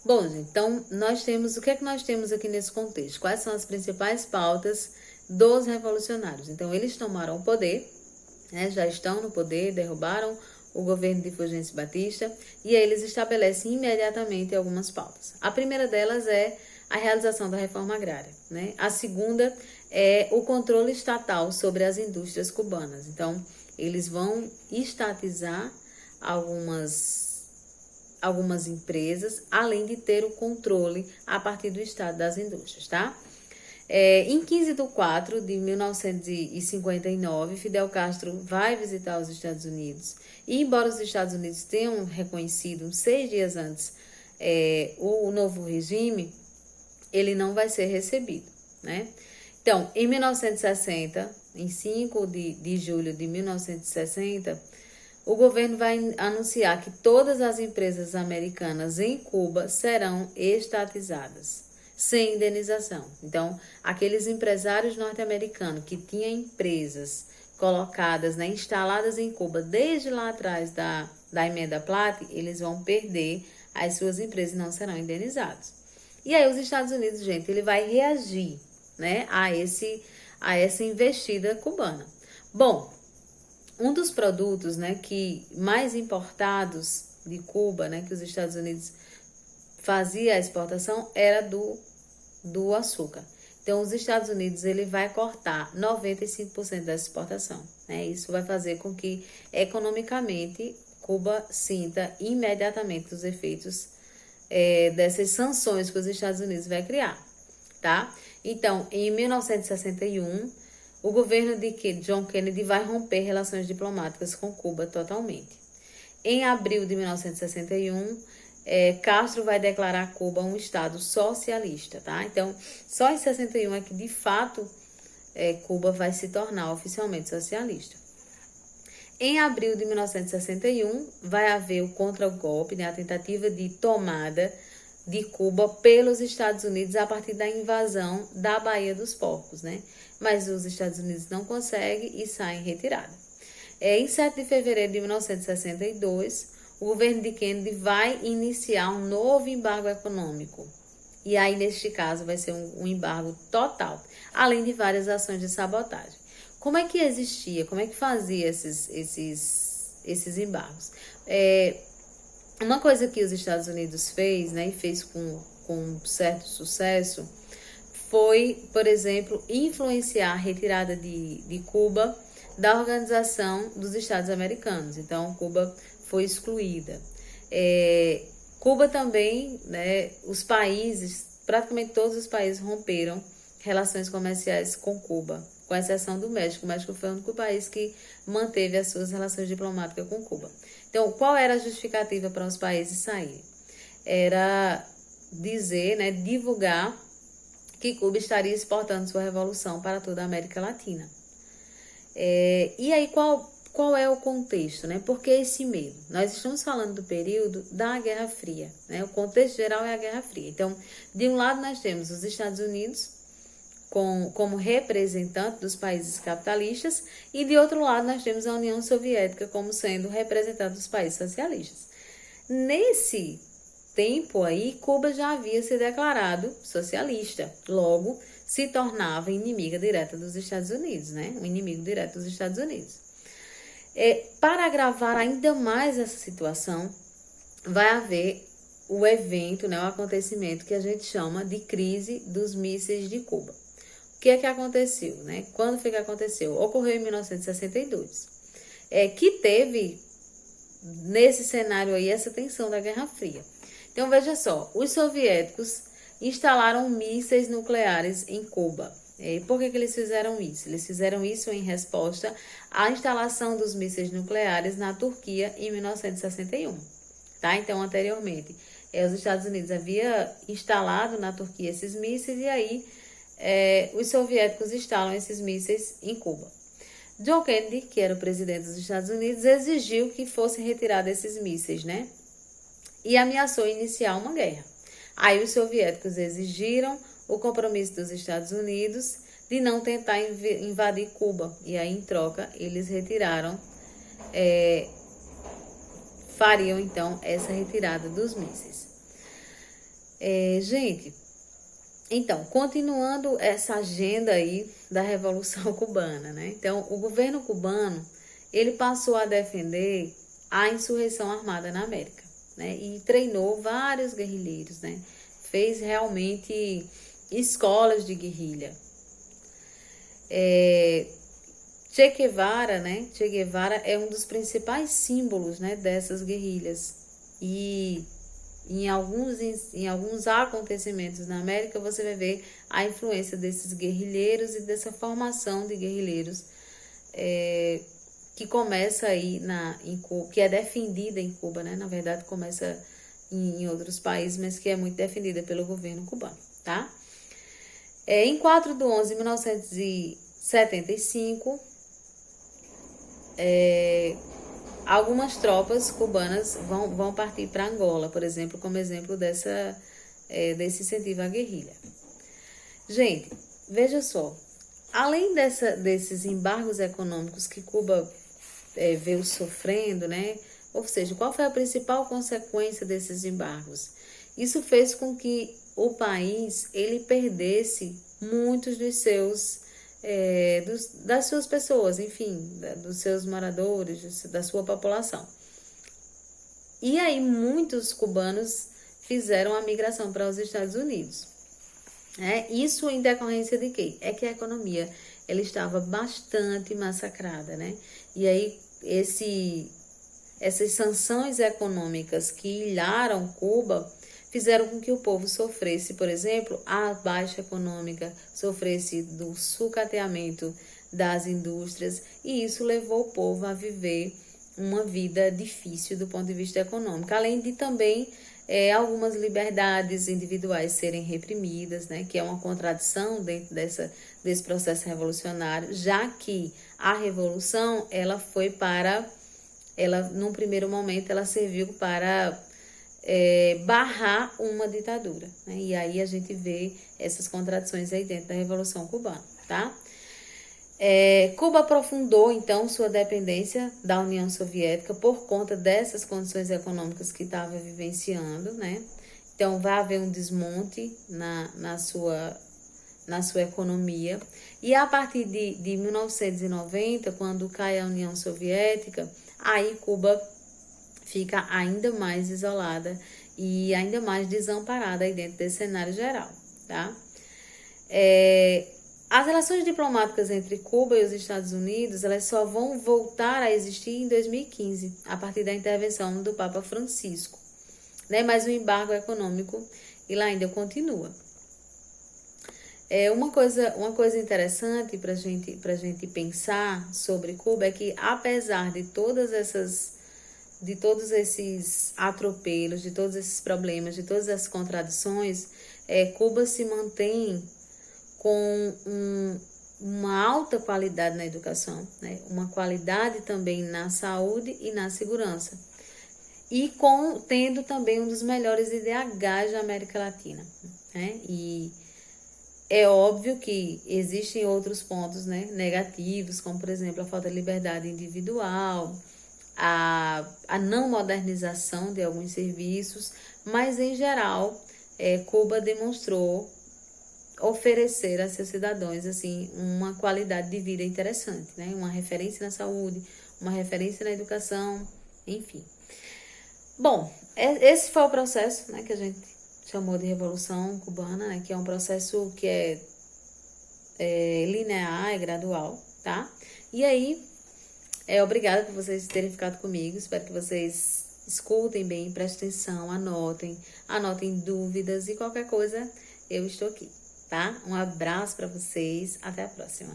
Bom, gente, então nós temos, o que é que nós temos aqui nesse contexto? Quais são as principais pautas dos revolucionários? Então, eles tomaram o poder, né, já estão no poder, derrubaram o governo de Fulgêncio Batista, e aí eles estabelecem imediatamente algumas pautas. A primeira delas é a realização da reforma agrária, né? A segunda é o controle estatal sobre as indústrias cubanas. Então, eles vão estatizar algumas empresas, além de ter o controle a partir do Estado das indústrias, tá? Em 15 de 4 de 1959, Fidel Castro vai visitar os Estados Unidos. E embora os Estados Unidos tenham reconhecido 6 dias antes o novo regime, ele não vai ser recebido, né? Então, em 1960, em 5 de julho de 1960, o governo vai anunciar que todas as empresas americanas em Cuba serão estatizadas, sem indenização. Então, aqueles empresários norte-americanos que tinham empresas colocadas, né, instaladas em Cuba desde lá atrás da emenda Platt, eles vão perder as suas empresas e não serão indenizados. E aí os Estados Unidos, gente, ele vai reagir, né, a essa investida cubana. Bom, um dos produtos, né, que mais importados de Cuba, né, que os Estados Unidos fazia a exportação, era do açúcar. Então, os Estados Unidos ele vai cortar 95% da exportação, né? Isso vai fazer com que, economicamente, Cuba sinta imediatamente os efeitos dessas sanções que os Estados Unidos vai criar, tá? Então, em 1961, o governo de John Kennedy vai romper relações diplomáticas com Cuba totalmente. Em abril de 1961, Castro vai declarar Cuba um estado socialista, tá? Então, só em 61 é que, de fato, Cuba vai se tornar oficialmente socialista. Em abril de 1961, vai haver o contragolpe, né, a tentativa de tomada de Cuba pelos Estados Unidos a partir da invasão da Baía dos Porcos, né? Mas os Estados Unidos não conseguem e saem em retirada. Em 7 de fevereiro de 1962, o governo de Kennedy vai iniciar um novo embargo econômico. E aí, neste caso, vai ser um embargo total, além de várias ações de sabotagem. Como é que existia? Como é que fazia esses embargos? Uma coisa que os Estados Unidos fez, né, e fez com certo sucesso, foi, por exemplo, influenciar a retirada de Cuba da Organização dos Estados Americanos. Então, Cuba foi excluída. Cuba também, né, os países, praticamente todos os países romperam relações comerciais com Cuba, com exceção do México. O México foi o único país que manteve as suas relações diplomáticas com Cuba. Então, qual era a justificativa para os países saírem? Era dizer, né, divulgar que Cuba estaria exportando sua revolução para toda a América Latina. E aí, qual é o contexto, né? Por que esse medo? Nós estamos falando do período da Guerra Fria, né? O contexto geral é a Guerra Fria. Então, de um lado nós temos os Estados Unidos como representante dos países capitalistas e de outro lado nós temos a União Soviética como sendo representante dos países socialistas. Nesse tempo aí, Cuba já havia se declarado socialista, logo se tornava inimiga direta dos Estados Unidos, né? Um inimigo direto dos Estados Unidos. Para agravar ainda mais essa situação, vai haver o evento, né, o acontecimento que a gente chama de crise dos mísseis de Cuba. O que é que aconteceu, né? Quando foi que aconteceu? Ocorreu em 1962, que teve nesse cenário aí essa tensão da Guerra Fria. Então veja só, os soviéticos instalaram mísseis nucleares em Cuba. E por que eles fizeram isso? Eles fizeram isso em resposta à instalação dos mísseis nucleares na Turquia em 1961. Tá? Então, anteriormente, os Estados Unidos haviam instalado na Turquia esses mísseis e aí os soviéticos instalam esses mísseis em Cuba. John Kennedy, que era o presidente dos Estados Unidos, exigiu que fossem retirados esses mísseis, né? E ameaçou iniciar uma guerra. Aí os soviéticos exigiram o compromisso dos Estados Unidos de não tentar invadir Cuba. E aí, em troca, eles retiraram, fariam então essa retirada dos mísseis. Gente, então, continuando essa agenda aí da Revolução Cubana, né? Então, o governo cubano, ele passou a defender a insurreição armada na América, né? E treinou vários guerrilheiros, né? Fez realmente escolas de guerrilha. Che Guevara, né? Che Guevara é um dos principais símbolos, né, dessas guerrilhas. E em alguns acontecimentos na América você vai ver a influência desses guerrilheiros e dessa formação de guerrilheiros que começa aí em Cuba, que é defendida em Cuba, né? Na verdade começa em outros países, mas que é muito defendida pelo governo cubano, tá? Em 4/11/1975, algumas tropas cubanas vão partir para Angola, por exemplo, como exemplo desse incentivo à guerrilha. Gente, veja só, além desses embargos econômicos que Cuba veio sofrendo, né? Ou seja, qual foi a principal consequência desses embargos? Isso fez com que o país ele perdesse muitos das suas pessoas, enfim, dos seus moradores, da sua população. E aí muitos cubanos fizeram a migração para os Estados Unidos. Isso em decorrência de quê? É que a economia ela estava bastante massacrada, né? E aí essas sanções econômicas que ilharam Cuba fizeram com que o povo sofresse, por exemplo, a baixa econômica, sofresse do sucateamento das indústrias, e isso levou o povo a viver uma vida difícil do ponto de vista econômico, além de também algumas liberdades individuais serem reprimidas, né, que é uma contradição dentro desse processo revolucionário, já que a revolução, num primeiro momento, ela serviu para barrar uma ditadura, né? E aí a gente vê essas contradições aí dentro da Revolução Cubana, tá? Cuba aprofundou, então, sua dependência da União Soviética por conta dessas condições econômicas que estava vivenciando, né? Então, vai haver um desmonte na sua economia. E a partir de 1990, quando cai a União Soviética, aí Cuba fica ainda mais isolada e ainda mais desamparada aí dentro desse cenário geral, tá? As relações diplomáticas entre Cuba e os Estados Unidos, elas só vão voltar a existir em 2015, a partir da intervenção do Papa Francisco, né? Mas o embargo econômico, ele ainda continua. Uma coisa interessante para gente pensar sobre Cuba é que, apesar de todos esses atropelos, de todos esses problemas, de todas essas contradições, Cuba se mantém com uma alta qualidade na educação, né? Uma qualidade também na saúde e na segurança. E tendo também um dos melhores IDHs da América Latina, né? E é óbvio que existem outros pontos, né, negativos, como, por exemplo, a falta de liberdade individual, a não modernização de alguns serviços, mas, em geral, Cuba demonstrou oferecer a seus cidadãos assim, uma qualidade de vida interessante, né? Uma referência na saúde, uma referência na educação, enfim. Bom, esse foi o processo, né, que a gente chamou de Revolução Cubana, né, que é um processo que é linear, é gradual, tá? E aí, obrigada por vocês terem ficado comigo, espero que vocês escutem bem, prestem atenção, anotem dúvidas e qualquer coisa, eu estou aqui, tá? Um abraço para vocês, até a próxima.